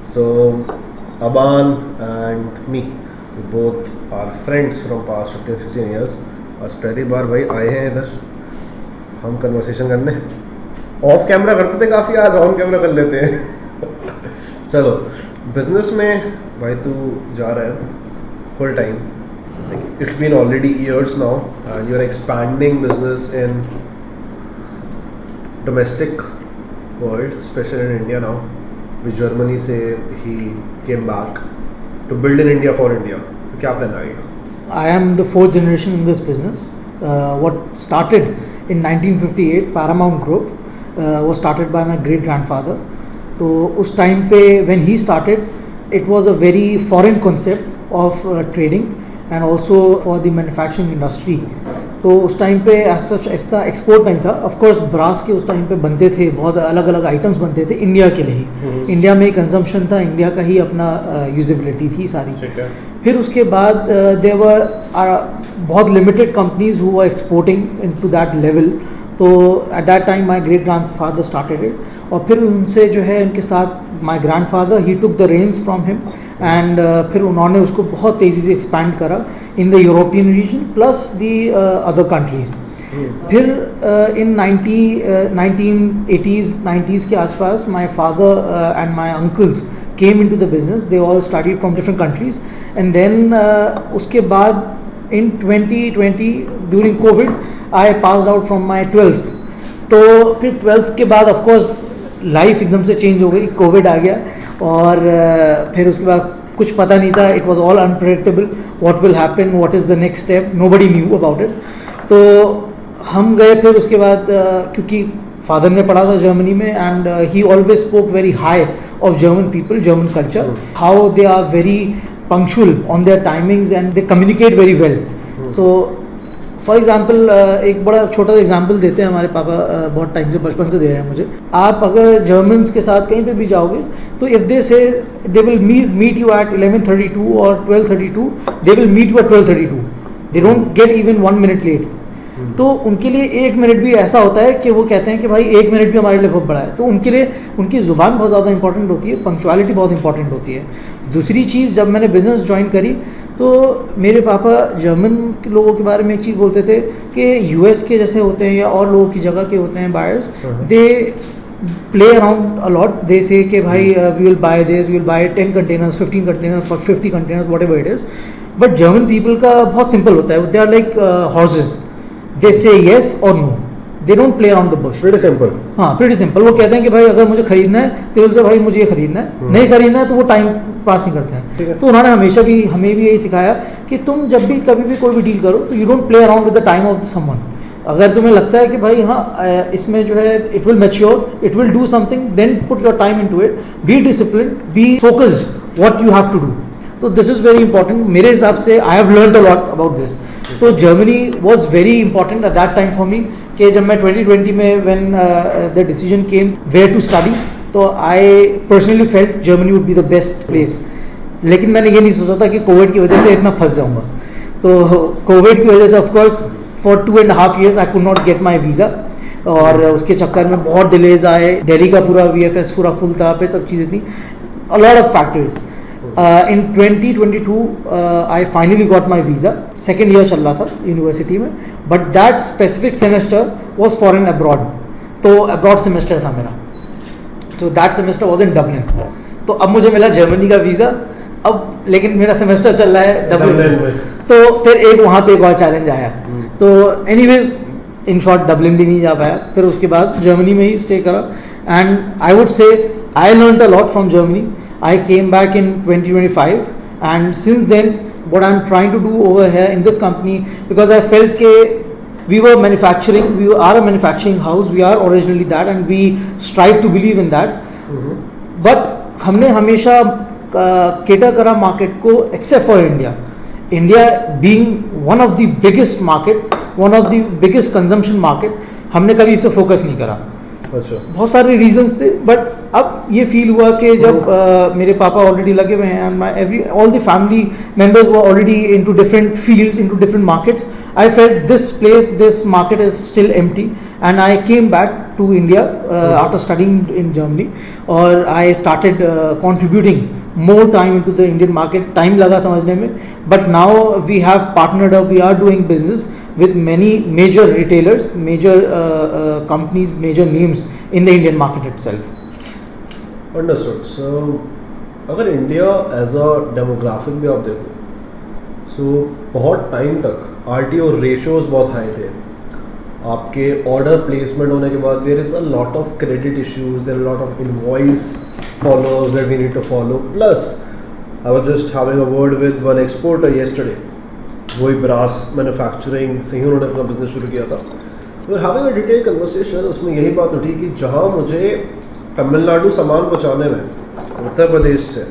So Aban and me, we both are friends from past 15-16 years. आज पहली बार भाई आए हैं इधर हम कन्वर्सेशन करने. ऑफ कैमरा करते थे काफ़ी, आज ऑन कैमरा कर लेते हैं. चलो, बिजनेस में भाई तू जा रहा है full time. It's been already years now and you're expanding business in domestic world, especially in India now. With Germany से he came back to build in India for India. तो क्या प्लान आएगा? I am the fourth generation in this business. What started in 1958, Paramount Group, was started by my great grandfather. तो उस time पे when he started, it was a very foreign concept of trading and also for the manufacturing industry. तो उस time पे सच ऐसा export नहीं था. Of course brass के उस टाइम पे बनते थे, बहुत अलग अलग आइटम्स बनते थे इंडिया के लिए ही. इंडिया में ही कंजम्पशन था, इंडिया का ही अपना यूजेबिलिटी थी सारी. फिर उसके बाद देवर बहुत limited companies who were exporting into that level. तो at that time my great grandfather started it. और फिर उनसे जो है उनके साथ my grandfather he took the range from him and फिर उन्होंने उसको बहुत तेज़ी से एक्सपैंड करा in the European region plus the other countries. फिर इन 1980s 90s के आसपास my father and my uncles came into the business. They all studied from different countries and then उसके बाद in 2020 during COVID I passed out from my 12th. तो फिर 12th के बाद of course life एकदम से चेंज हो गई, कोविड आ गया और फिर उसके बाद कुछ पता नहीं था. It was all unpredictable. What will happen, what is the next step, nobody knew about it. तो हम गए फिर उसके बाद क्योंकि फादर ने पढ़ा था जर्मनी में and he always spoke very high of German people, German culture, how they are very punctual on their timings and they communicate very well. So for example एक बड़ा छोटा सा एग्जाम्पल देते हैं हमारे पापा, बहुत टाइम से बचपन से दे रहे हैं मुझे. आप अगर जर्मन्स के साथ कहीं पे भी जाओगे तो if they say they will meet you at 11:32 और 12:32, they will meet you at 12:32. They don't get even 1 minute late. तो उनके लिए 1 मिनट भी ऐसा होता है कि वो कहते हैं कि भाई 1 मिनट भी हमारे लिए बहुत बड़ा है. तो उनके लिए उनकी ज़ुबान बहुत ज़्यादा इंपॉर्टेंट होती है, पंक्चुअलिटी बहुत इंपॉर्टेंट होती है. दूसरी चीज़, जब मैंने बिज़नेस ज्वाइन करी तो मेरे पापा जर्मन के लोगों के बारे में एक चीज़ बोलते थे कि यूएस के जैसे होते हैं या और लोगों की जगह के होते हैं buyers, they play around a lot. They say कि भाई we will buy this, we will buy 10 containers, 15 containers, 50 containers, whatever it is. But German people का बहुत सिंपल होता है. They are like horses. They say yes और no. They don't play around the bush. Pretty simple. हाँ, pretty simple. वो कहते हैं कि भाई अगर मुझे खरीदना है तो से भाई मुझे ये खरीदना है, नहीं खरीदना है तो वो टाइम पास नहीं करते हैं. तो उन्होंने हमेशा भी हमें भी यही सिखाया कि तुम जब भी कभी भी कोई भी डील करो तो you don't play around with the time of someone. अगर तुम्हें लगता है कि भाई हाँ इसमें जो है it will mature, it will do something, then put your time into it. Be discipline, be focused what you have to do. तो दिस इज़ वेरी इंपॉर्टेंट. मेरे हिसाब से I have learned a lot about this. तो Germany was very important at that time for me कि जब मैं 2020 में when the decision came where to study, तो I personally felt Germany would be the best place. लेकिन मैंने ये नहीं सोचा था कि कोविड की वजह से इतना फंस जाऊंगा. तो कोविड की वजह से of course for 2.5 years I could not get my visa और उसके चक्कर में बहुत डिलेज आए. दिल्ली का पूरा VFS पूरा फुल था, पे सब चीज़ें थी, अ lot of factors. In 2022 I finally got my visa. Second year चल रहा था यूनिवर्सिटी में, but that specific semester was foreign abroad. तो अब्रॉड सेमेस्टर था मेरा. तो that semester was in Dublin. तो अब मुझे मिला जर्मनी का वीज़ा. अब लेकिन मेरा सेमेस्टर चल रहा है डबलिन में. तो फिर एक वहाँ पे एक और चैलेंज आया. तो एनीवेज इन शॉर्ट डबलिन भी नहीं जा पाया. फिर उसके बाद जर्मनी में ही स्टे करा and I would say I learned a lot from Germany. I came back in 2025 and since then what I'm trying to do over here in this company, because I felt that we were manufacturing, we are a manufacturing house, we are originally that and we strive to believe in that. But हमने हमेशा cater करा market को except for India. India being one of the biggest market, one of the biggest consumption market, हमने कभी इस पर focus नहीं करा. बहुत सारे रीजंस थे. बट अब ये फील हुआ कि जब मेरे पापा ऑलरेडी लगे हुए हैं and all the family members were already into different fields, into different markets, I felt this place, this market is still empty and I came back to India after studying in Germany, और I started contributing more time into the Indian market. Time लगा समझने में, but now we have partnered up. We are doing business with many major retailers, major companies, major names in the Indian market itself. Understood. So अगर India as अ demographic भी आप देखो, सो बहुत time तक RTO ratios बहुत high थे. आपके order placement होने के बाद there is a lot of credit issues, there lot of invoice followers that we need to follow. Plus I was just having a word with one exporter yesterday. वही brass manufacturing से ही उन्होंने अपना business शुरू किया था. We are having a detail conversation. उसमें यही बात उठी कि जहाँ मुझे तमिलनाडु सामान पहुँचाने में उत्तर प्रदेश से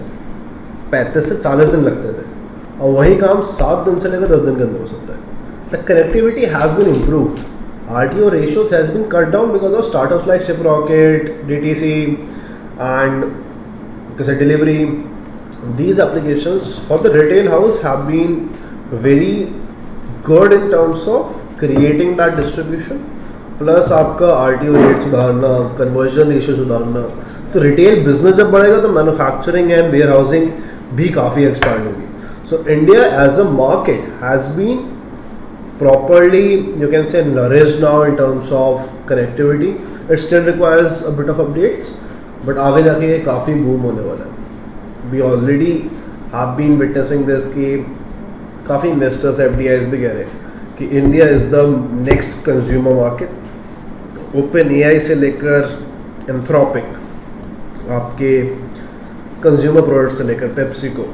35 से 40 दिन लगते थे, और वही काम 7 दिन से लेकर 10 दिन के अंदर हो सकता है. The connectivity has been improved. RTO ratios has been cut down because of startups like Shiprocket, DTC, and because of delivery. These applications for the retail house have been very good in terms of creating that distribution. Plus आपका RTO rate सुधारना, conversion ratio सुधारना. तो retail business जब बढ़ेगा तो manufacturing and where housing भी काफ़ी expand होगी. So India as a market has been properly, you can say, nourished now in terms of connectivity. It still requires a bit of updates, but आगे जाके ये काफ़ी बूम होने वाला है. We already have been witnessing this कि काफ़ी investors, FDIs भी कह रहे हैं कि India is the next consumer market. OpenAI से लेकर Anthropic, आपके consumer products से लेकर PepsiCo,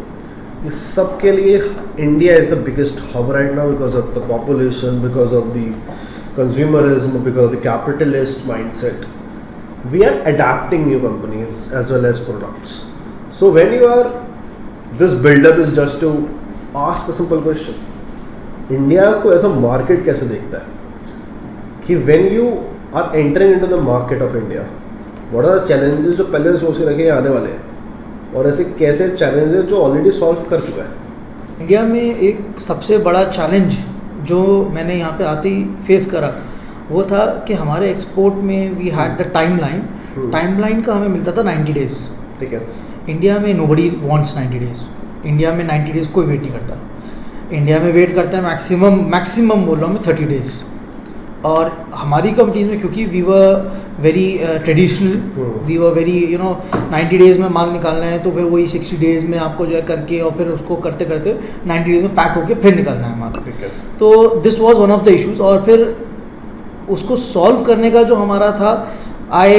इस सब के लिए India is the biggest hub right now because of the population, because of the consumerism, because of the capitalist mindset. We are adapting new companies as well as products. So when you are this buildup is just to ask a simple question. India को as a market कैसे देखता है कि when you are entering into the market of India, what are the challenges जो पहले सोच के रखे आने वाले हैं, और ऐसे कैसे चैलेंजेस जो ऑलरेडी सॉल्व कर चुका है. इंडिया में एक सबसे बड़ा चैलेंज जो मैंने यहाँ पे आते ही फेस करा वो था कि हमारे एक्सपोर्ट में वी हैड द टाइमलाइन का हमें मिलता था 90 डेज. ठीक है. इंडिया में नोबडी वांट्स 90 डेज. इंडिया में 90 डेज कोई वेट नहीं करता. इंडिया में वेट करता है मैक्सिमम बोल रहा हूँ मैं 30 डेज. और हमारी कंपनीज में क्योंकि we were very traditional, we were very 90 days में माल निकालना है तो फिर वही 60 डेज़ में आपको जो है करके और फिर उसको करते करते 90 डेज़ में पैक होके फिर निकालना है माल. तो this was one of the issues. और फिर उसको सॉल्व करने का जो हमारा था, I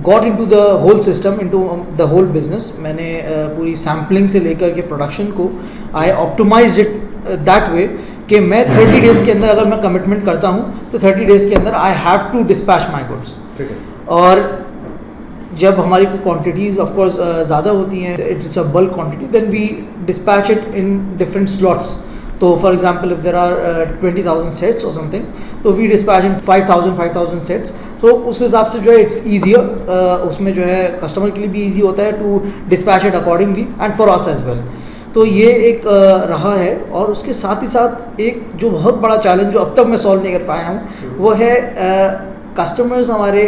got into the whole system, into the whole business. मैंने पूरी सैम्पलिंग से लेकर के प्रोडक्शन को I optimise it that way कि मैं 30 डेज़ के अंदर अगर मैं कमिटमेंट करता हूँ तो 30 डेज़ के अंदर I have to dispatch my goods. और जब हमारी क्वांटिटीज़ ऑफ कोर्स ज़्यादा होती हैं, it's a bulk quantity, then we dispatch it in different slots. तो for example if there are 20,000 sets और समथिंग, तो वी डिस्पैच इन 5,000 सेट्स. तो उस हिसाब से जो है इट्स ईजियर, उसमें जो है कस्टमर के लिए भी ईजी होता है to dispatch it accordingly and for us as well. तो ये एक रहा है. और उसके साथ ही साथ एक जो बहुत बड़ा चैलेंज जो अब तक मैं सॉल्व नहीं कर पाया हूँ वो है कस्टमर्स हमारे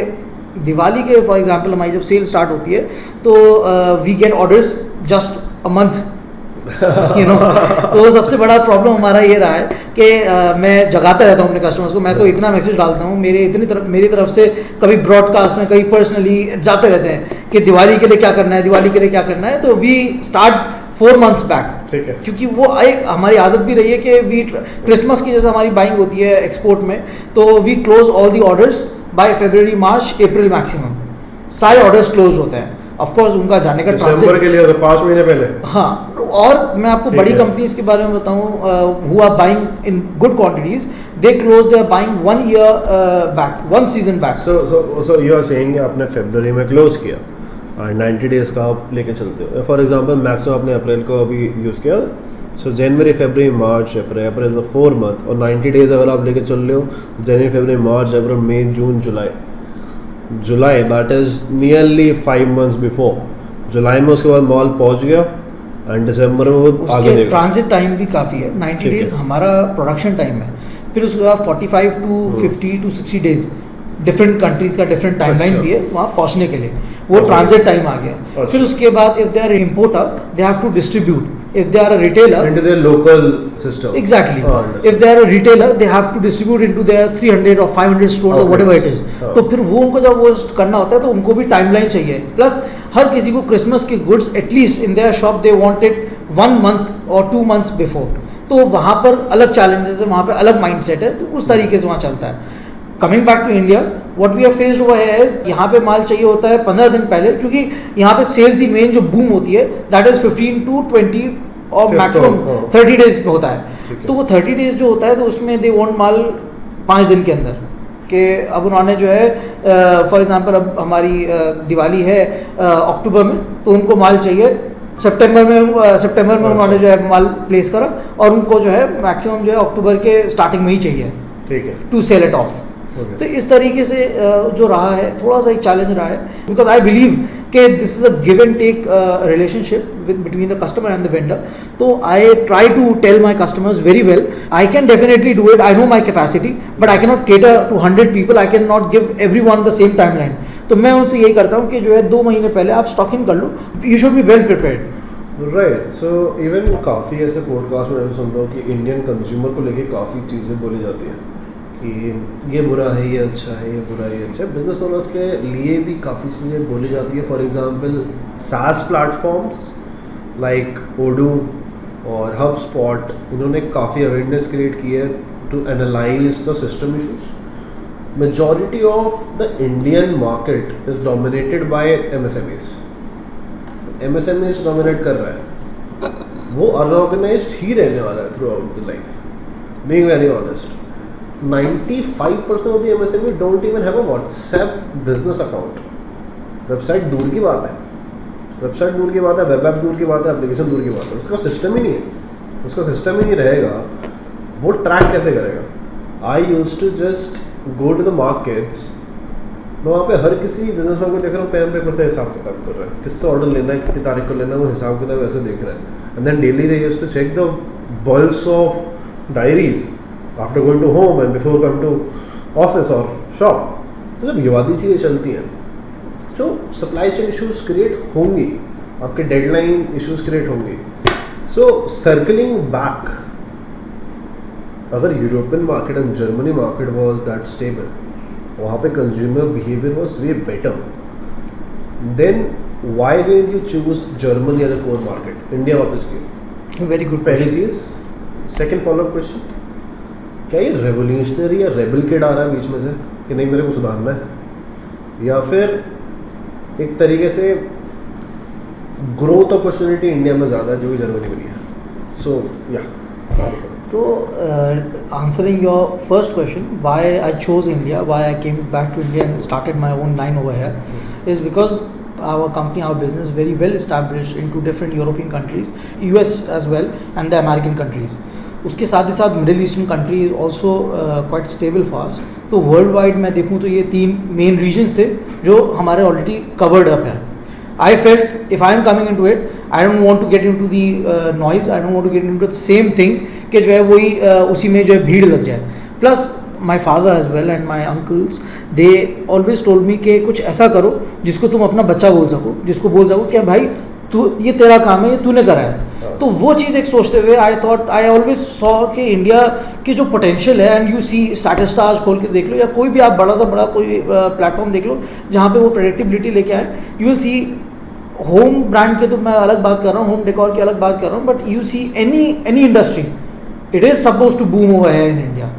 दिवाली के, फॉर एग्जांपल हमारी जब सेल स्टार्ट होती है तो we get orders just a month. तो सबसे बड़ा प्रॉब्लम हमारा ये रहा है कि मैं जगाता रहता हूँ अपने कस्टमर्स को. मैं तो इतना मैसेज डालता हूँ, मेरी तरफ से कभी ब्रॉडकास्ट में, कभी पर्सनली जाते रहते हैं कि दिवाली के लिए क्या करना है, दिवाली के लिए क्या करना है. तो वी स्टार्ट 4 months बैक. ठीक है. क्योंकि वो एक हमारी आदत भी रही है कि वी क्रिसमस की जैसे हमारी बाइंग होती है एक्सपोर्ट में, तो we close all the orders by February, March, April maximum. सारे ऑर्डर्स क्लोज होते हैं. ऑफ कोर्स उनका जाने का दिसंबर के लिए तो 5 महीने पहले. हाँ. और मैं आपको बड़ी कंपनीज के बारे में बताऊँ who are buying in good quantities, they close their buying 1 year back, 1 season back. So you are saying आपने फरवरी में क्लोज किया और 90 डेज़ का आप लेके चलते हो. फॉर एग्जांपल मैक्सिमम आपने अप्रैल को अभी यूज़ किया. सो जनवरी, फरवरी, मार्च, अप्रैल इज द 4 month. और 90 डेज़ अगर आप लेके चल रहे हो, जनवरी, फरवरी, मार्च, अप्रैल, मई, जून, जुलाई, that is nearly 5 months before. जुलाई में उसके बाद मॉल पहुंच गया एंड दिसंबर में वो आगे देगा. ट्रांजिट टाइम भी काफ़ी है. 90 डेज़ हमारा प्रोडक्शन टाइम है. फिर उसके बाद 45 to 50 to 60 days different countries का डिफरेंट टाइमलाइन अच्छा। भी है वहाँ पहुँचने के लिए, वो अच्छा। ट्रांजिट टाइम आ गया। अच्छा। फिर उसके बाद if they are importer they have to distribute, if they are a retailer into their local system. exactly understood. if they are a retailer they have to distribute into their 300 or 500 stores or whatever it is। हाँ। तो फिर वो उनको जब वो करना होता है तो उनको भी टाइमलाइन चाहिए, प्लस हर किसी को क्रिसमस के goods at least in their shop they want it 1 month और 2 months बिफोर, तो वहाँ पर अलग चैलेंजेस है, वहाँ पर अलग माइंड सेट है, तो उस तरीके से वहाँ चलता है। Coming back to India, what we have faced over here is यहाँ पे माल चाहिए होता है 15 दिन पहले, क्योंकि यहाँ पे सेल्स ही मेन जो बूम होती है दैट इज 15 to 20 और मैक्सिमम 30 डेज होता है। तो वो 30 डेज जो होता है तो उसमें दे वांट माल 5 दिन के अंदर कि अब उन्होंने जो है फॉर एग्जांपल अब हमारी दिवाली है अक्टूबर में, तो उनको माल चाहिए सितंबर में उन्होंने जो है माल प्लेस करा और उनको जो है मैक्सिमम जो है अक्टूबर के स्टार्टिंग में ही चाहिए, ठीक है, टू सेल इट ऑफ। तो इस तरीके से जो रहा है थोड़ा सा एक चैलेंज रहा है, बिकॉज आई बिलीव कि this is a give and take relationship with between the customer and the vendor. तो I try to tell my customers very well, I can definitely do it, I know my capacity, but I can not cater to 100 people, I can not give every one the same timeline. तो मैं उनसे यही करता हूँ कि जो है 2 महीने पहले आप स्टॉकिंग कर लो, you should be well prepared. Right. So even काफ़ी ऐसे पॉडकास्ट में मैं भी सुनता हूँ कि इंडियन कंज्यूमर को लेके काफ़ी चीज़ें बोली जाती हैं कि ये बुरा है, ये अच्छा है, ये बुरा है, ये अच्छा है। बिजनेस ओनर्स के लिए भी काफ़ी चीज़ें बोली जाती है। For example SaaS platforms like Odoo और HubSpot, इन्होंने काफ़ी अवेयरनेस क्रिएट की है to analyse the system issues. Majority of the Indian market is dominated by MSMEs। MSMEs dominate कर रहा है, वो अनऑर्गेनाइज्ड ही रहने वाला है throughout the life, being very honest. 95% of the MSME don't even have a WhatsApp business account। Website दूर की बात है, वेबसाइट दूर की बात है, वेब ऐप दूर की बात है, एप्लीकेशन दूर की बात है, उसका सिस्टम ही नहीं है। उसका सिस्टम ही नहीं रहेगा, वो ट्रैक कैसे करेगा? I use to just go to the markets, मैं वहाँ पे हर किसी बिजनेसमैन को देख रहा हूँ पेन पेपर से हिसाब किताब कर रहा है, किससे ऑर्डर लेना है, कितनी तारीख को लेना है, वो हिसाब किताब ऐसे देख रहा है। And then daily they used to check the bulls of dairies after going to home and before come to office और शॉप। तो जब ये वादी चीज़ें चलती हैं, so supply chain issues create होंगी, आपके डेडलाइन इशूज़ क्रिएट होंगे। सो सर्कलिंग बैक, अगर European market and Germany market was that stable, वहाँ पे consumer behaviour was way better, then why did you choose Germany as a core market? India वापस क्यों? Very good पहली चीज़। Second follow up question, क्या ये revolutionary या rebel kid आ रहा है बीच में से कि नहीं मेरे को सुधारना है, या फिर एक तरीके से ग्रोथ अपॉर्चुनिटी इंडिया में ज़्यादा है जो कि जर्मनी में नहीं है? सो या तो answering your first question, why I chose India, why I came back to India and started my own line over here, is because our company, our business, very well established into different European countries, US as well, and the American countries. उसके साथ ही साथ middle eastern country is also quite stable fast. तो world wide मैं देखूँ तो ये 3 main regions थे जो हमारे ऑलरेडी कवर्ड अप हैं। I felt if I am coming into it, I don't want to get into the noise, I don't want to get into the same thing कि जो है वही उसी में जो है भीड़ लग जाए। Plus my father as well and my uncles, they always told me कि कुछ ऐसा करो जिसको तुम अपना बच्चा बोल सको, जिसको बोल सको कि भाई तू ये तेरा काम है, ये तूने करा है। तो वो चीज़ एक सोचते हुए आई ऑलवेज सॉ कि इंडिया की जो पोटेंशियल है, एंड यू सी स्टार्टस्टा आज खोल के देख लो या कोई भी आप बड़ा सा बड़ा कोई प्लेटफॉर्म देख लो जहाँ पे वो प्रेडिक्टेबिलिटी लेके आए, you will see home brand के, तो मैं अलग बात कर रहा हूँ, होम डेकोर की अलग बात कर रहा हूँ, but you see any industry it is suppose to boom over है in India.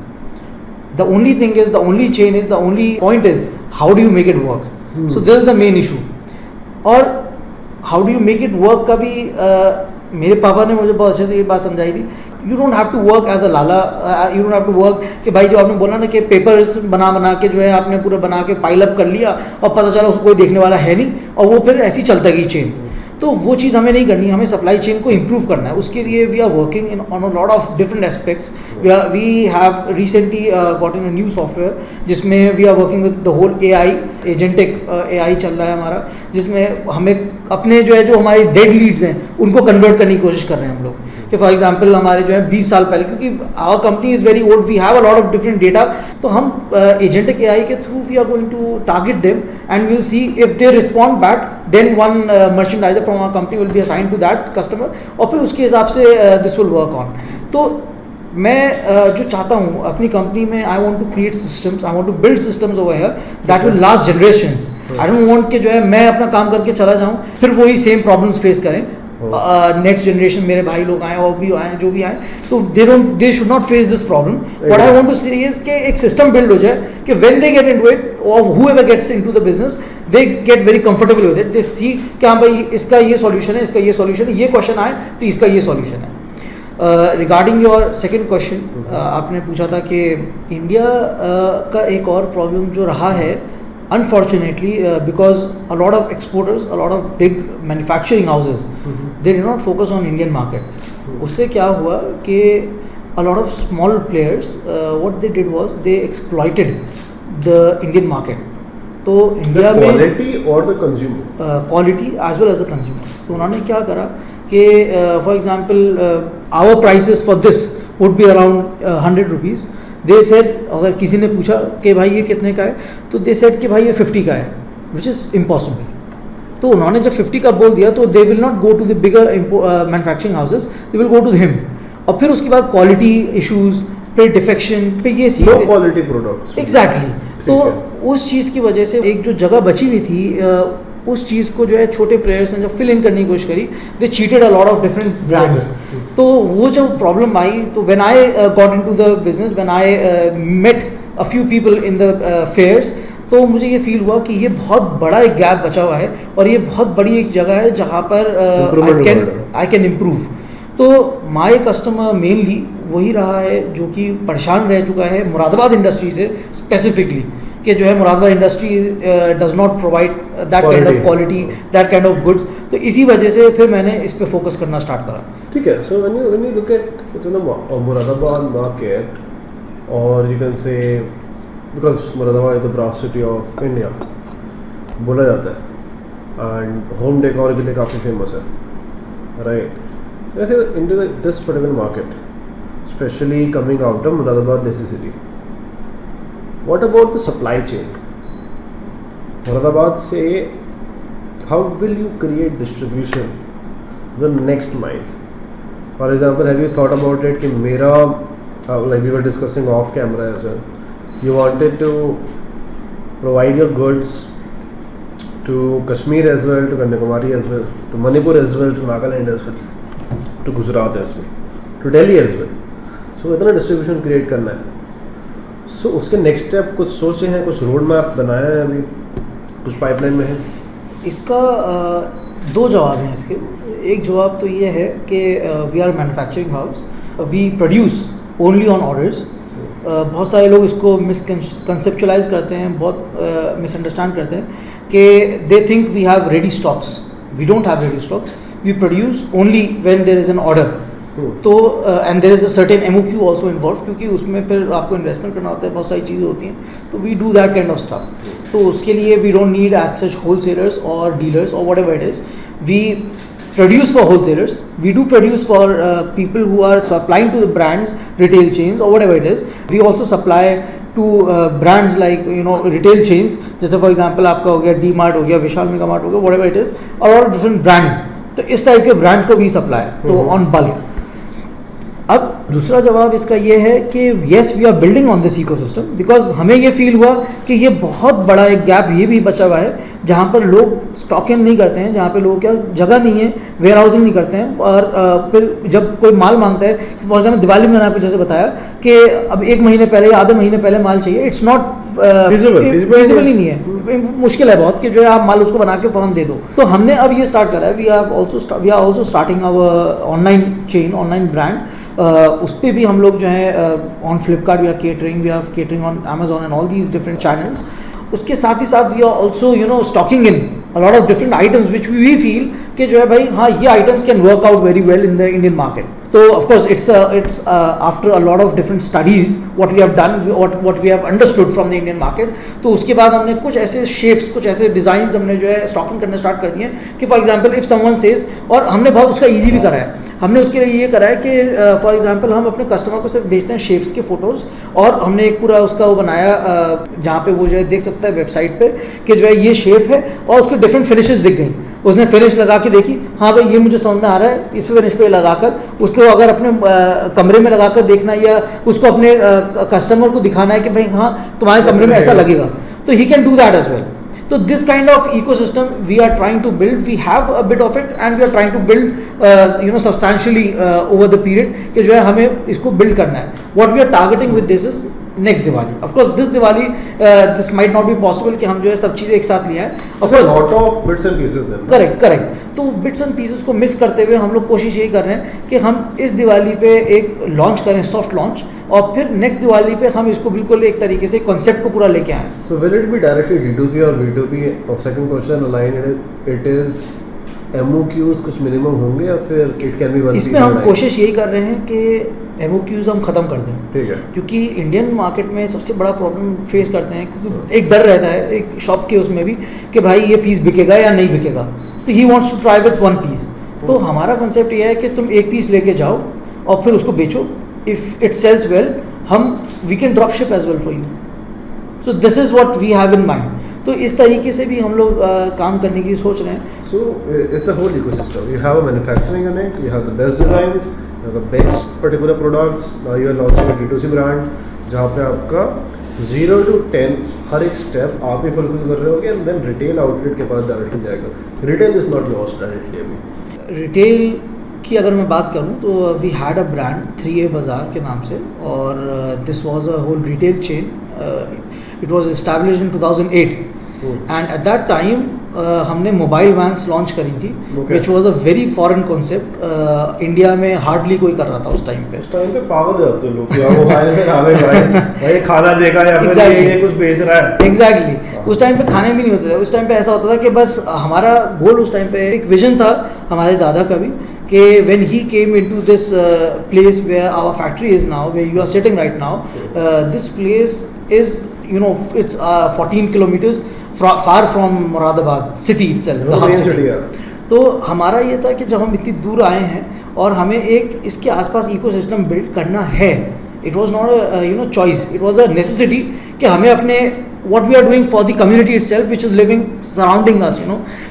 The only thing is, the only chain is, the only point is how do you make it work. So this is the main issue. और how do you make it work का भी मेरे पापा ने मुझे बहुत अच्छे से ये बात समझाई थी, you don't have to work as a lala, you don't have to work कि भाई जो आपने बोला ना कि पेपर्स बना के जो है आपने पूरा बना के पाइल अप कर लिया और पता चला उसको कोई देखने वाला है नहीं और वो फिर ऐसी चलता गई चेन। तो वो चीज़ हमें नहीं करनी, हमें सप्लाई चेन को इम्प्रूव करना है। उसके लिए we are working in on a lot of different aspects. We have recently got in a new software जिसमें we are working with the whole AI, agentic AI चल रहा है हमारा, जिसमें हमें अपने जो है जो हमारी डेड लीड्स हैं उनको कन्वर्ट करने की कोशिश कर रहे हैं हम लोग कि फॉर एग्जांपल हमारे जो है 20 साल पहले, क्योंकि our company is very old, we have a lot of different data, तो हम एजेंटिक एआई के through we are going to target them and we will see if they respond back, then one merchandiser from our company will be assign to that customer, और फिर उसके हिसाब से this will work on. तो मैं जो चाहता हूँ अपनी कंपनी में, I want to create systems, I want to build systems over here that will last generations. I don't want कि जो है मैं अपना काम करके चला जाऊँ फिर वही सेम प्रॉब्लम्स फेस करें, नेक्स्ट जनरेशन मेरे भाई लोग आए और भी आए जो भी आए, तो they should not face this problem. What I want to say is कि एक सिस्टम बिल्ड हो जाए कि when they get into it और whoever gets into the business, they get very comfortable with it. They see कि हाँ भाई इसका ये सॉल्यूशन है, इसका ये सॉल्यूशन है, ये क्वेश्चन आए तो इसका ये सॉल्यूशन है. रिगार्डिंग योर सेकेंड क्वेश्चन, आपने पूछा था कि इंडिया का एक और प्रॉब्लम जो रहा है unfortunately because a lot of exporters, a lot of big manufacturing houses, they did not focus on Indian market. उससे क्या हुआ कि a lot of small players, what they did was they exploited the Indian market. तो India में quality और the consumer, quality as well as the consumer, तो उन्होंने क्या करा कि for example our prices for this would be around 100 rupees. They said, अगर किसी ने पूछा कि भाई ये कितने का है, तो दे सेड कि भाई ये 50 का है, विच इज़ इम्पॉसिबल. तो उन्होंने जब 50 का बोल दिया तो they will not go to the bigger manufacturing houses, they will go to him. और फिर उसके बाद क्वालिटी इशूज़, फिर डिफेक्शन, फिर ये लो क्वालिटी प्रोडक्ट्स. एग्जैक्टली. तो उस चीज़ की वजह से एक जो जगह बची हुई थी, उस चीज़ को जो है छोटे प्लेयर्स ने जब फिल इन करने की कोशिश करी, they cheated a lot of different brands. तो वो जब प्रॉब्लम आई, तो when I got into the business, when I met a few people in the fairs, तो मुझे ये फील हुआ कि ये बहुत बड़ा एक गैप बचा हुआ है और ये बहुत बड़ी एक जगह है जहाँ पर आई कैन इम्प्रूव. तो माय कस्टमर मेनली वही रहा है जो कि परेशान रह चुका है मुरादाबाद इंडस्ट्री से स्पेसिफिकली, कि जो है Moradabad industry does not provide that kind of quality, that kind of goods. तो इसी वजह से फिर मैंने इस पे फोकस करना स्टार्ट करा. ठीक है. So when you look at the Moradabad market, और you can say because Moradabad is the brass city of India बोला जाता है, एंड होम डेकोर के लिए काफ़ी फेमस है, राइट? वैसे into this particular market, specially coming out of Moradabad देसी city, what about the supply chain? Moradabad से how will you create distribution the next mile? For example, have you thought about it कि मेरा like we were discussing off camera as well, you wanted to provide your goods to Kashmir as well, to Kanyakumari as well, to Manipur as well, to Nagaland as well, to Gujarat as well, to Delhi as well. So इतना distribution create करना है. सो उसके next step कुछ सोचे हैं, कुछ road map बनाया है, अभी कुछ पाइपलाइन में है? इसका दो जवाब हैं इसके. एक जवाब तो ये है कि we are manufacturing house, we produce only on orders. बहुत सारे लोग इसको मिसकंसेप्चुलाइज करते हैं, बहुत मिसअंडरस्टैंड करते हैं कि they think we have ready stocks. We don't have ready stocks, we produce only when there is an order. तो and there is a certain MOQ also involve, क्योंकि उसमें फिर आपको इन्वेस्टमेंट करना होता है, बहुत सारी चीज़ें होती हैं. तो we do that kind of stuff. तो उसके लिए we don't need as such wholesalers और डीलर्स और whatever it is. We produce for wholesalers, we do produce for people who are supplying to the brands, retail chains or whatever it is. We also supply to brands like retail chains, जैसे for example आपका हो गया D-Mart हो गया, विशाल mega mart हो गया, whatever it is, और और different brands. तो इस टाइप के ब्रांड्स को भी सप्लाई, तो ऑन बल्क. अब दूसरा जवाब इसका ये है कि yes we are building on this ecosystem, because हमें ये फील हुआ कि ये बहुत बड़ा एक गैप ये भी बचा हुआ है जहाँ पर लोग स्टॉक इन नहीं करते हैं, जहाँ पे लोगों क्या जगह नहीं है, वेयर हाउसिंग नहीं करते हैं. और फिर जब कोई माल मांगता है, फॉर एग्जाम्पल दिवाली में मैंने आपको जैसे बताया कि अब 1 महीने पहले या आधे महीने पहले माल चाहिए, इट्स नॉट फिजिबल ही नहीं है, मुश्किल है बहुत कि जो है आप माल उसको बना के फ़ौरन दे दो. तो हमने अब ये स्टार्ट करा है, we are also starting our online chain, online brand. उस पर भी हम लोग जो है on Flipkart we are catering on Amazon and all these different channels. उसके साथ ही साथ we are also stocking in a lot of different items which we feel कि जो है भाई हाँ ये items can work out very well in the Indian market. So of course it's after a lot of different studies what we have done, what we have understood from the Indian market. तो उसके बाद हमने कुछ ऐसे shapes, कुछ ऐसे designs हमने जो है stocking करना start कर दिए कि for example if someone says, और हमने बहुत उसका easy भी करा है, हमने उसके लिए ये करा है कि फॉर एग्जांपल हम अपने कस्टमर को सिर्फ भेजते हैं शेप्स के फ़ोटोज़, और हमने एक पूरा उसका वो बनाया जहाँ पे वो जो है देख सकता है वेबसाइट पे कि जो है ये शेप है और उसके डिफरेंट फिनिशेस दिख गई। उसने फिनिश लगा के देखी, हाँ भाई ये मुझे समझ में आ रहा है, इस फिनिश पे लगाकर उसको अगर अपने कमरे में लगाकर देखना या उसको अपने कस्टमर को दिखाना है कि भाई हाँ तुम्हारे कमरे में ऐसा लगेगा, तो he can do that as well. So this kind of ecosystem we are trying to build. We have a bit of it and we are trying to build substantially over the period कि जो है हमें इसको build करना है. What we are targeting with this is next Diwali. Of course this Diwali this might not be possible कि हम जो है सब चीज़ें एक साथ लिया है. Of course lot of bits and pieces then. Correct. तो बिट्स एंड पीसेस को मिक्स करते हुए हम लोग कोशिश यही कर रहे हैं कि हम इस दिवाली पे एक लॉन्च करें, सॉफ्ट लॉन्च, और फिर नेक्स्ट दिवाली पे हम इसको बिल्कुल एक तरीके से कॉन्सेप्ट को पूरा लेके आए. So will it be directly D2C और B2B? Second question align it is MOQs कुछ मिनिमम होंगे या फिर इट कैन बी वन? इसमें हम कोशिश यही कर रहे हैं कि MOQs हम ख़त्म कर दें. ठीक है. क्योंकि इंडियन मार्केट में सबसे बड़ा प्रॉब्लम फेस करते हैं, क्योंकि एक डर रहता है एक शॉप के उसमें भी कि भाई ये पीस बिकेगा या नहीं बिकेगा, तो he wants to try with one piece. तो हमारा कॉन्सेप्ट ये है कि तुम एक पीस लेके जाओ और फिर उसको बेचो. इफ़ इट सेल्स वेल हम we can drop ship as well for you. So this is what we have in mind. तो इस तरीके से भी हम लोग काम करने की सोच रहे हैं. So it's a whole ecosystem. You have a manufacturing unit, you have the best designs, you have the best particular products. Now you are launching a D2C brand जहाँ पे आपका 0 to 10 हर एक स्टेप आप ही फुलफिल कर रहे होगे and then retail outlet के पास directly जाएगा. Retail is not yours directly. अभी रिटेल की अगर मैं बात करूं तो we had a brand 3A बाज़ार के नाम से, और this was a whole retail chain. It was established in 2008 and at that time हमने मोबाइल वैन्स लॉन्च करी थी, which was a very foreign concept. India में हार्डली कोई कर रहा था उस टाइम पे. उस टाइम पे पागल हो जाते लोग कि वो मोबाइल में खावे भाई खाना देगा या फिर ये कुछ बेच रहा है. एग्जैक्टली. उस टाइम पे खाने भी नहीं होते थे. उस टाइम पे ऐसा होता था कि बस हमारा गोल उस टाइम पे एक विजन था हमारे दादा का भी कि when he came into this place where our factory is now, where you are sitting right now, this place is, it's 14 kilometers far from Moradabad city itself, the hub city. तो हमारा ये था कि जब हम इतनी दूर आए हैं और हमें एक इसके आसपास इकोसिस्टम बिल्ड करना है, it was not a choice, it was a necessity कि हमें अपने what we are doing for the community itself which is living surrounding us,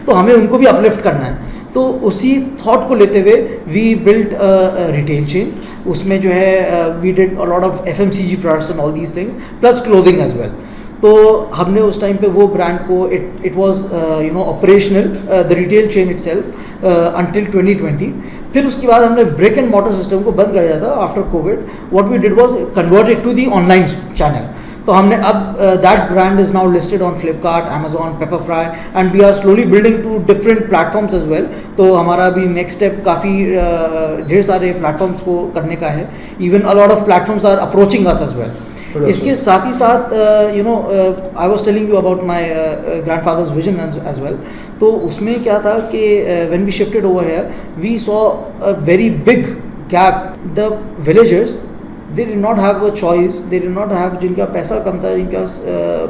तो हमें उनको भी अपलिफ्ट करना है. तो उसी थॉट को लेते हुए वी बिल्ड रिटेल चेन. उसमें जो है we did a lot of FMCG products and all these things plus clothing as well. तो हमने उस टाइम पे वो ब्रांड को it was operational the retail chain itself until 2020. फिर उसके बाद हमने ब्रिक एंड मॉर्टर सिस्टम को बंद कर दिया था after COVID. What we did was convert it to the online channel. तो हमने अब that brand is now listed on Flipkart, Amazon, Pepperfry, and we are slowly building two different platforms as well. तो हमारा अभी next step काफ़ी ढेर सारे platforms को करने का है. Even a lot of platforms are approaching us as well. इसके साथ ही साथ I was telling you about my grandfather's vision as well. तो उसमें क्या था कि when we shifted over here we saw a very big gap. The villagers they did not have a choice, they did not have, जिनका पैसा कम था, जिनका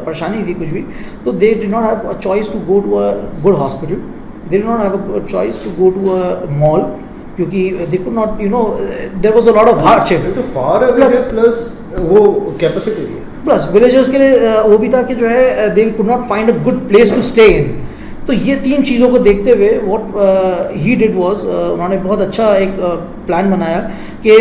परेशानी थी कुछ भी, तो they did not have a choice to go to a good hospital, they did not have a choice to go to a mall, क्योंकि they could not, there was a lot of hardship. तो far away plus वो capacity नहीं है. Plus villagers के लिए वो भी था कि जो है they could not find a good place to stay in. तो ये तीन चीज़ों को देखते हुए व्हाट ही डिड वाज, उन्होंने बहुत अच्छा एक प्लान बनाया कि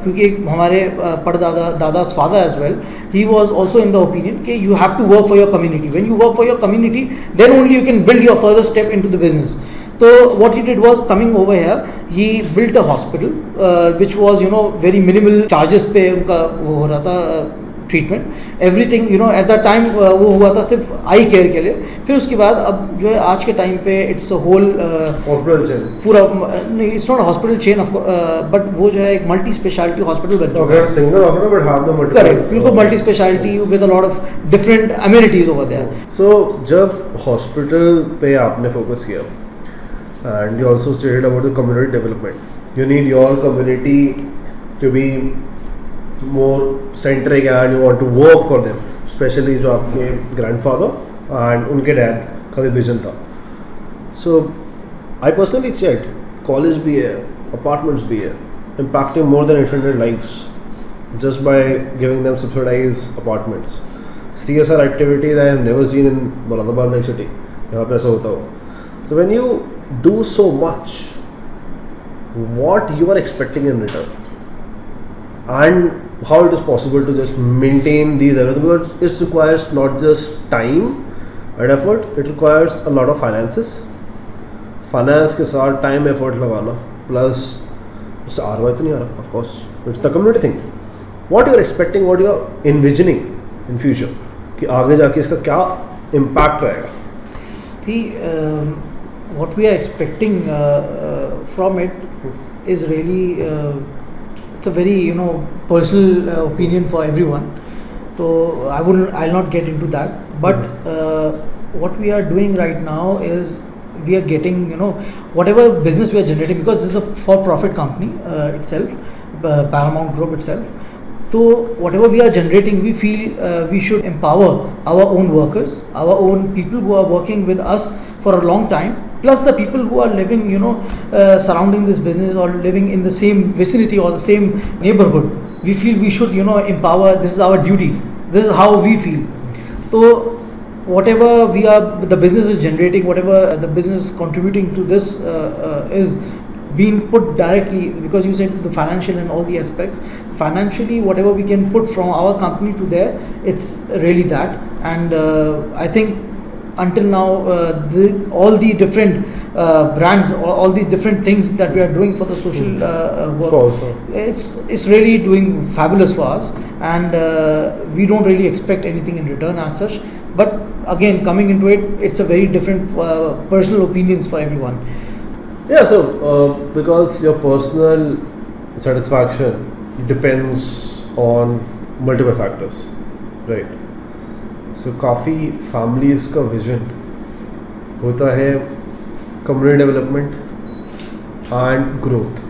क्योंकि हमारे परदादा दादा's father as well, he was also in the opinion कि you have to work for your community. When you work for your community then only you can build your further step into the business. तो what he did was coming over here, he built a hospital which was very minimal charges पे उनका वो हो रहा था treatment. Everything at the time वो हुआ था सिर्फ आई केयर के लिए. फिर उसके बाद अब जो है आज के टाइम पे it's a whole hospital chain. पूरा नहीं, it's not hospital chain but वो जो है एक मल्टी स्पेशलिटी हॉस्पिटल बन चुका है. Single hospital but have the multi. Correct, बिल्कुल multi speciality with a lot of different amenities over there. So जब हॉस्पिटल पे आपने फोकस किया and you also stated about the community development, you need your community to be more centric and you want to work for them, especially जो आपके grandfather and उनके dad का भी vision था. So I personally checked, college भी है, apartments भी है, impacting more than 800 lives just by giving them subsidized apartments. CSR activities I have never seen in Moradabad like city. यहाँ पे ऐसा होता हो. So when you do so much, what you are expecting in return, and how it is possible to just maintain these everything, because it requires not just time and effort, it requires a lot of finances. Finance के साथ time effort लगाना plus उससे ROI तो नहीं आ रहा, of course it's the community thing. What you are expecting, what you are envisioning in future, कि आगे जाके इसका क्या impact रहेगा? See, what we are expecting from it is really it's a very personal opinion for everyone. So I'll not get into that. But what we are doing right now is we are getting whatever business we are generating, because this is a for-profit company itself, Paramount Group itself. So whatever we are generating, we feel we should empower our own workers, our own people who are working with us for a long time, plus the people who are living surrounding this business or living in the same vicinity or the same neighborhood. We feel we should empower. This is our duty. This is how we feel. So whatever the business is generating, whatever the business is contributing to this is being put directly, because you said the financial and all the aspects. Financially, whatever we can put from our company to there, it's really that. And I think until now, all the different brands, all the different things that we are doing for the social work, it's really doing fabulous for us, and we don't really expect anything in return as such. But again, coming into it, it's a very different personal opinions for everyone. Yeah, so because your personal satisfaction depends on multiple factors, right? So काफ़ी families का vision होता है community development and growth.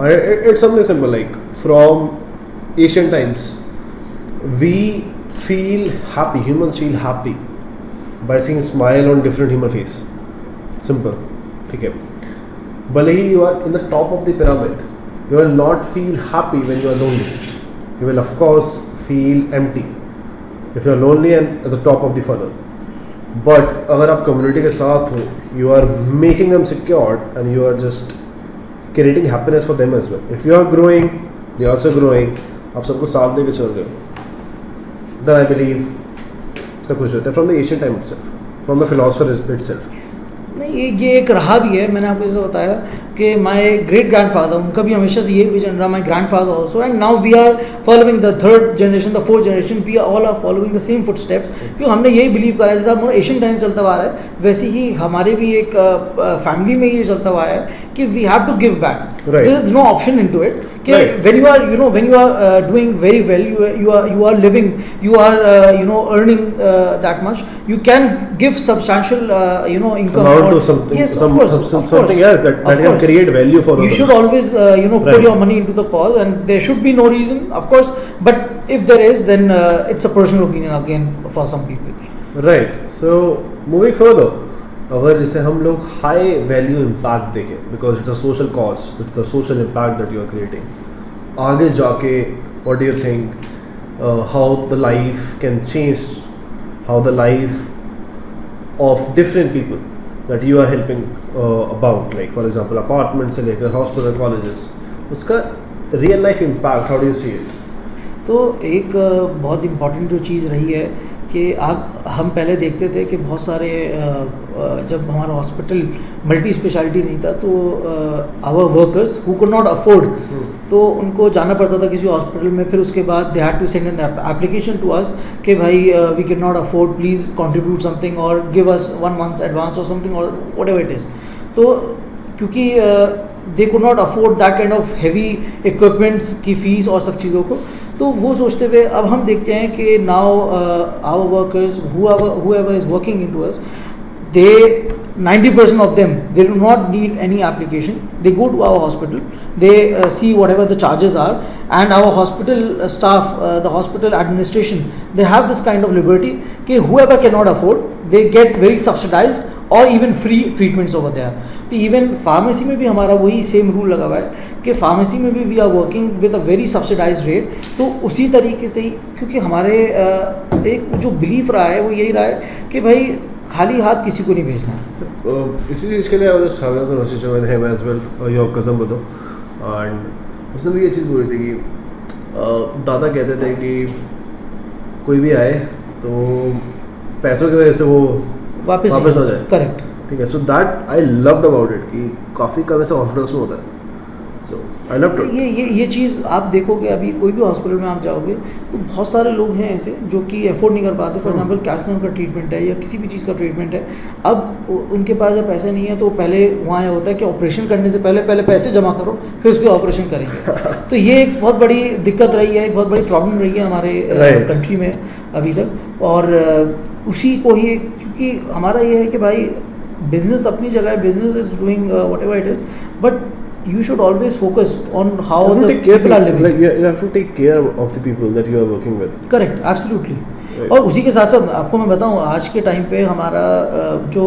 It's something simple, like from ancient times, we feel happy, humans feel happy by seeing smile on different human face. Simple, ठीक है. भले ही you are in the top of the pyramid, you will not feel happy when you are lonely. You will of course feel empty if you are lonely and at the top of the funnel. But अगर आप community के साथ हो, you are making them secured and you are just creating happiness for them as well. If you are growing, they are also growing. आप सबको साथ देके चल रहे हो. Then I believe सब कुछ होता है from the ancient time itself, from the philosopher itself. नहीं, ये एक रहा भी है. मैंने आपको जैसे बताया कि माय ग्रेट ग्रैंडफादर, उनका भी हमेशा से ये विजन रहा, my grandfather also, and now we are following the third generation, the fourth generation, we all are following the same footsteps. क्योंकि हमने यही बिलीव करा है, जैसा हमारा एशियन टाइम चलता हुआ है, वैसे ही हमारे भी एक फैमिली में ये चलता हुआ है कि we have to give back. There is no option into it. When you are doing very well, you are living, you are earning that much, you can give substantial income amount to something. Yes, of course, something else that can create value for you others. Should always put your money into the cause, and there should be no reason, of course, but if there is, then it's a personal opinion again for some people. Right. So moving further, अगर इसे हम लोग high value impact देखें, because it's a social cause, it's a social impact that you are creating, आगे जाके what do you think how the life can change, how the life of different people that you are helping about, like for example apartment से लेकर hospital, colleges, उसका real life impact, how do you see it? तो एक बहुत important जो चीज़ रही है कि हम पहले देखते थे कि बहुत सारे जब हमारा हॉस्पिटल मल्टी स्पेशलिटी नहीं था, तो our workers who could not afford, तो उनको जाना पड़ता था किसी हॉस्पिटल में, फिर उसके बाद they had to send an application to us कि भाई we can not afford, please contribute something और गिव अस 1 month एडवांस और समथिंग और व्हाटएवर इट इज़. तो क्योंकि they could not afford that kind of heavy equipments की fees और सब चीज़ों को, तो वो सोचते हुए अब हम देखते हैं कि now our workers, whoever is working into us, they 90% of them, they do not need any application. They go to our hospital, they see whatever the charges are, and our hospital staff, the hospital administration, they have this kind of liberty कि whoever cannot afford, they get very subsidized or even free treatments over there. तो even pharmacy में भी हमारा वही same rule लगा हुआ है कि फार्मेसी में भी we are working with a very subsidised rate. तो उसी तरीके से ही, क्योंकि हमारे एक जो बिलीफ रहा है वो यही रहा है कि भाई खाली हाथ किसी को नहीं भेजना है. इसी चीज़ के लिए I was just having a conversation with him as well, your cousin brother, and उसने भी ये चीज़ बोली थी कि दादा कहते थे कि कोई भी आए तो पैसों की वजह से वो वापस ना जाए. करेक्ट. ठीक है. So that I loved about it कि काफ़ी कम ऐसे हॉस्पिटल्स में होता है. सो आई लव्ड इट. ये चीज़ आप देखोगे, अभी कोई भी हॉस्पिटल में आप जाओगे तो बहुत सारे लोग हैं ऐसे जो कि अफोर्ड नहीं कर पाते. फॉर एग्जांपल कैंसर का ट्रीटमेंट है या किसी भी चीज़ का ट्रीटमेंट है, अब उनके पास जब पैसे नहीं है तो पहले वहाँ होता है कि ऑपरेशन करने से पहले पैसे जमा करो, फिर उसके ऑपरेशन करेंगे. तो ये एक बहुत बड़ी दिक्कत रही है, एक बहुत बड़ी प्रॉब्लम रही है हमारे कंट्री में अभी तक. और उसी को ही, क्योंकि हमारा ये है कि भाई बिजनेस अपनी जगह है, business is doing whatever it is, but you should always focus on how the people are living. Like you have to take care of the people that you are working with. Correct, absolutely. और उसी के साथ साथ आपको मैं बताऊं, आज के टाइम पे हमारा जो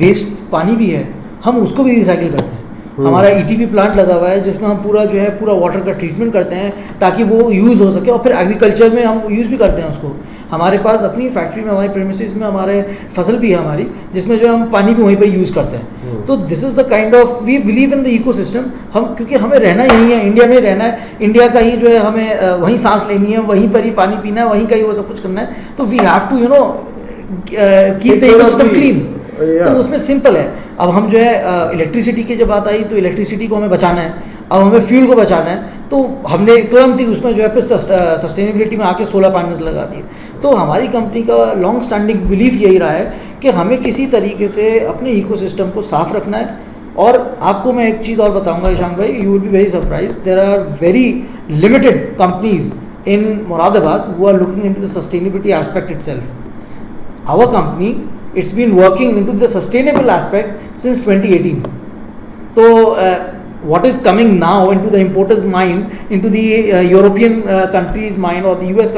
वेस्ट पानी भी है, हम उसको भी रिसाइकिल करते हैं. हमारा ETP प्लांट लगा हुआ है जिसमें हम पूरा वाटर का ट्रीटमेंट करते हैं ताकि वो यूज़ हो सके, और फिर एग्रीकल्चर में हम यूज़ भी करते हैं उसको. हमारे पास अपनी फैक्ट्री में, हमारे प्रेमिसेस में हमारे फसल भी है हमारी, जिसमें जो हम पानी भी वहीं पर यूज़ करते हैं. तो this is the kind of, we believe in the ecosystem. हम, क्योंकि हमें रहना यहीं है, इंडिया में रहना है, इंडिया का ही जो है हमें वहीं सांस लेनी है, वहीं पर ही पानी पीना है, वहीं का ही वो सब कुछ करना है. तो we have to keep the ecosystem clean. तो उसमें सिंपल है. अब हम जो है इलेक्ट्रिसिटी की जब बात आई तो इलेक्ट्रिसिटी को हमें बचाना है, अब हमें फ्यूल को बचाना है, तो हमने तुरंत ही उसमें जो है फिर सस्टेनेबिलिटी में आके सोलर पैनल्स लगा दिए. तो हमारी कंपनी का लॉन्ग स्टैंडिंग बिलीफ यही रहा है कि हमें किसी तरीके से अपने इकोसिस्टम को साफ रखना है. और आपको मैं एक चीज़ और बताऊंगा ईशान भाई, you will be very surprise, there are very limited companies in Moradabad who are looking into the sustainability aspect itself. Our company, it's been working into the sustainable aspect since 2018. So what is coming now into the importers mind, into the European countries mind or the US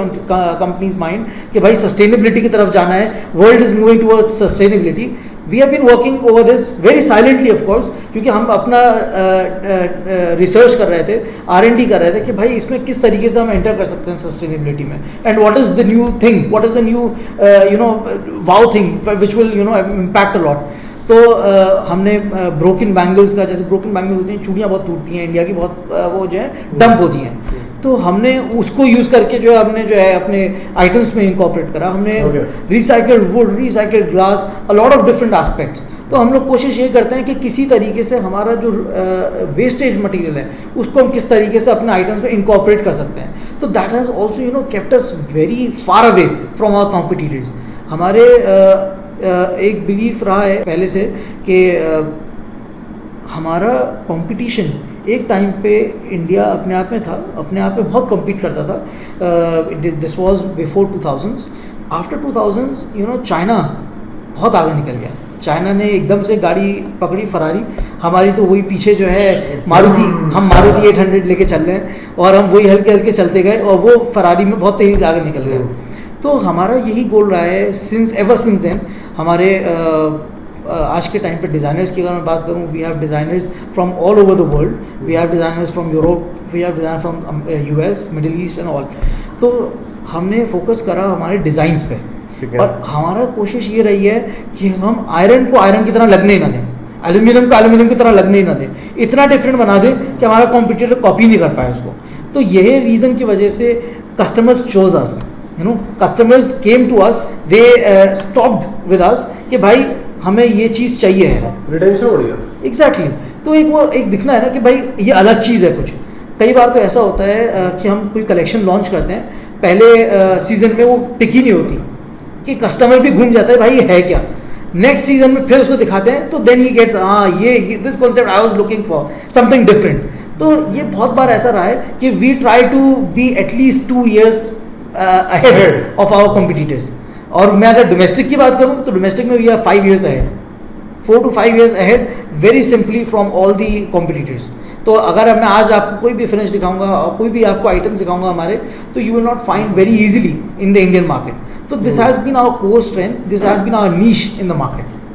companies mind कि भाई sustainability की तरफ जाना है, world is moving towards sustainability. We have been working over this very silently of course, क्योंकि हम अपना research कर रहे थे, R&D कर रहे थे कि भाई इसमें किस तरीके से हम एंटर कर सकते हैं सस्टेनेबिलिटी में, and what is the new thing, what is the new wow thing which will impact a lot. तो हमने ब्रोकन बैंगल्स का, जैसे ब्रोकन बैंगल्स होती हैं, चूड़ियाँ बहुत टूटती हैं, इंडिया की बहुत वो जो है डंप होती हैं, तो हमने उसको यूज़ करके जो है हमने जो है अपने आइटम्स में इंकॉर्पोरेट करा. हमने recycled would, recycled glass, a lot of different aspects. तो हम लोग कोशिश ये करते हैं कि किसी तरीके से हमारा जो वेस्टेज मटेरियल है उसको हम किस तरीके से अपने आइटम्स में इंकॉर्पोरेट कर सकते हैं. तो that has also kept us very far away from our competitors. हमारे एक बिलीफ रहा है पहले से कि हमारा कंपटीशन एक टाइम पे इंडिया अपने आप में था, अपने आप में बहुत कम्पीट करता था. This was before 2000s. After 2000s China बहुत आगे निकल गया. चाइना ने एकदम से गाड़ी पकड़ी फरारी, हमारी तो वही पीछे जो है मारुति, हम मारुति 800 लेके चल रहे हैं और हम वही हल्के हल्के चलते गए और वो फरारी में बहुत तेज़ी से आगे निकल गए. तो हमारा यही गोल रहा है एवर सिंस देन. हमारे आज के टाइम पे डिज़ाइनर्स की अगर मैं बात करूँ, we have designers from all over the world. We have designers from Europe, we have designer from US, Middle East and all. तो हमने फोकस करा हमारे डिज़ाइंस पे, और हमारा कोशिश ये रही है कि हम आयरन को आयरन की तरह लगने ही ना दें, एल्यूमिनियम को एल्यूमिनियम की तरह लगने ही ना दें, इतना डिफरेंट बना दें कि हमारा कॉम्पिटिटर कॉपी नहीं कर पाए उसको. तो यही रीज़न की वजह से customers chose us, customers came to us, they stopped with us कि भाई हमें ये चीज़ चाहिए है. रिटेंशन बढ़ गया. एग्जैक्टली. तो एक दिखना है ना कि भाई ये अलग चीज़ है कुछ. कई बार तो ऐसा होता है कि हम कोई कलेक्शन लॉन्च करते हैं, पहले सीजन में वो टिकी नहीं होती कि कस्टमर भी घूम जाता है भाई ये है क्या. नेक्स्ट सीजन में फिर उसको दिखाते हैं तो देन ही गेट्स, ये this concept I was looking for something different. तो ये बहुत बार ऐसा रहा है कि we try to be at least 2 years ahead of our competitors. और मैं अगर डोमेस्टिक की बात करूँ तो डोमेस्टिक में we are 5 years ahead. 4 to 5 years ahead very simply from all the competitors. तो अगर मैं आज आपको कोई भी फिनिश दिखाऊंगा और कोई भी आपको आइटम दिखाऊंगा हमारे, तो you will not find very easily in the Indian market. तो this has been our core strength, this has been our niche in the market.